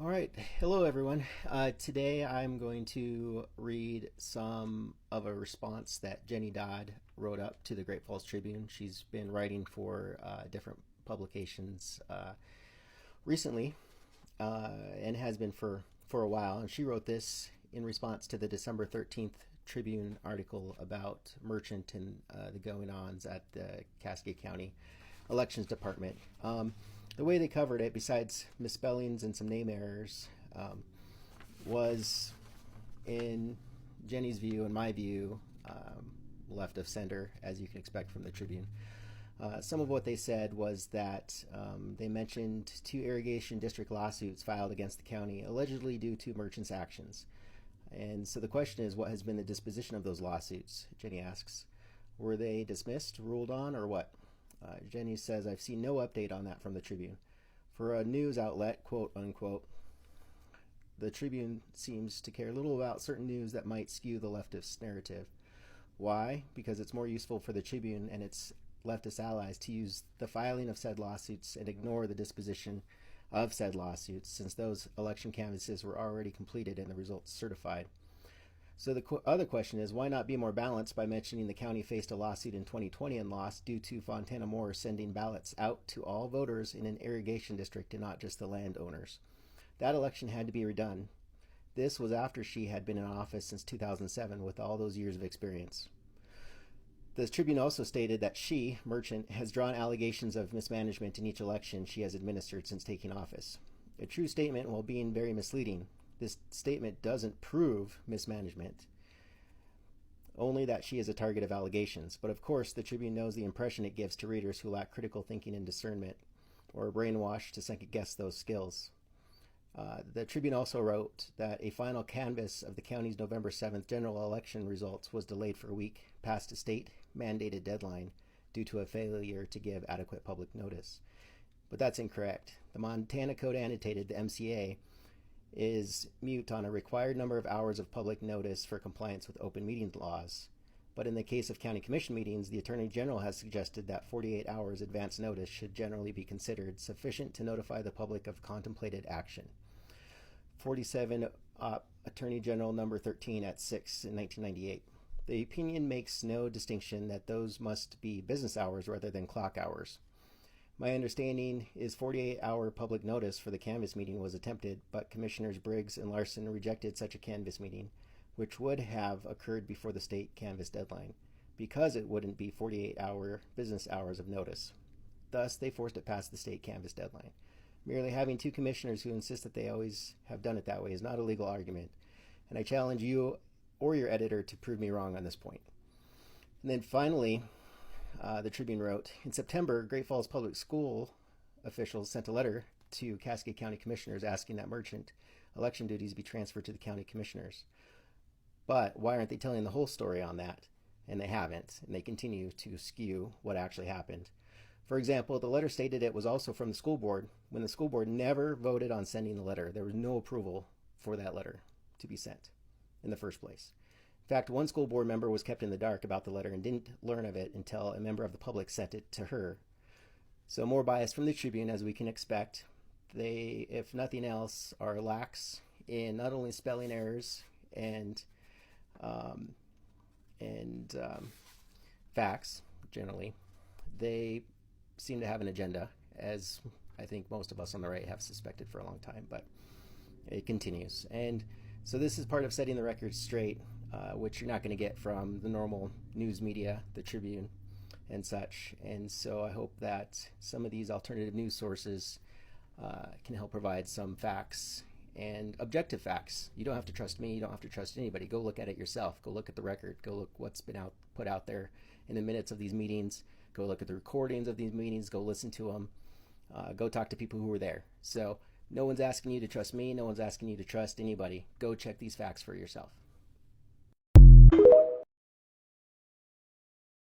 All right. Hello, everyone. Today I'm going to read some of a response that Jeni Dodd wrote up to the Great Falls Tribune. She's been writing for different publications recently and has been for a while. And she wrote this in response to the December 13th Tribune article about Merchant and the going-ons at the Cascade County Elections Department. The way they covered it, besides misspellings and some name errors, was, in Jeni's view and my view, left of center, as you can expect from the Tribune. Some of what they said was that they mentioned 2 irrigation district lawsuits filed against the county, allegedly due to merchants' actions. And so the question is, what has been the disposition of those lawsuits? Jeni asks. Were they dismissed, ruled on, or what? Jeni says, I've seen no update on that from the Tribune. For a news outlet, quote unquote, the Tribune seems to care little about certain news that might skew the leftist narrative. Why? Because it's more useful for the Tribune and its leftist allies to use the filing of said lawsuits and ignore the disposition of said lawsuits, since those election canvases were already completed and the results certified. So the other question is, why not be more balanced by mentioning the county faced a lawsuit in 2020 and lost due to Fontana Moore sending ballots out to all voters in an irrigation district and not just the landowners? That election had to be redone. This was after she had been in office since 2007 with all those years of experience. The Tribune also stated that she, Merchant, has drawn allegations of mismanagement in each election she has administered since taking office. A true statement while being very misleading. This statement doesn't prove mismanagement, only that she is a target of allegations. But of course, the Tribune knows the impression it gives to readers who lack critical thinking and discernment, or are brainwashed to second-guess those skills. The Tribune also wrote that a final canvass of the county's November 7th general election results was delayed for a week past a state-mandated deadline due to a failure to give adequate public notice. But that's incorrect. The Montana Code annotated, the MCA, is mute on a required number of hours of public notice for compliance with open meetings laws. But in the case of county commission meetings, the Attorney General has suggested that 48 hours advance notice should generally be considered sufficient to notify the public of contemplated action. 47 Attorney General number 13 at 6 in 1998. The opinion makes no distinction that those must be business hours rather than clock hours. My understanding is 48-hour public notice for the canvass meeting was attempted, but Commissioners Briggs and Larson rejected such a canvass meeting, which would have occurred before the state canvass deadline, because it wouldn't be 48-hour business hours of notice. Thus, they forced it past the state canvass deadline. Merely having 2 commissioners who insist that they always have done it that way is not a legal argument, and I challenge you or your editor to prove me wrong on this point. And then finally, the Tribune wrote, in September, Great Falls Public School officials sent a letter to Cascade County Commissioners asking that Merchant election duties be transferred to the county commissioners. But why aren't they telling the whole story on that? And they haven't, and they continue to skew what actually happened. For example, the letter stated it was also from the school board, when the school board never voted on sending the letter. There was no approval for that letter to be sent in the first place. In fact, one school board member was kept in the dark about the letter and didn't learn of it until a member of the public sent it to her. So more bias from the Tribune, as we can expect. They, if nothing else, are lax in not only spelling errors and facts, generally. They seem to have an agenda, as I think most of us on the right have suspected for a long time, but it continues. And so this is part of setting the record straight, which you're not going to get from the normal news media, the Tribune, and such. And so I hope that some of these alternative news sources can help provide some facts and objective facts. You don't have to trust me. You don't have to trust anybody. Go look at it yourself. Go look at the record. Go look what's been put out there in the minutes of these meetings. Go look at the recordings of these meetings. Go listen to them. Go talk to people who were there. So no one's asking you to trust me. No one's asking you to trust anybody. Go check these facts for yourself.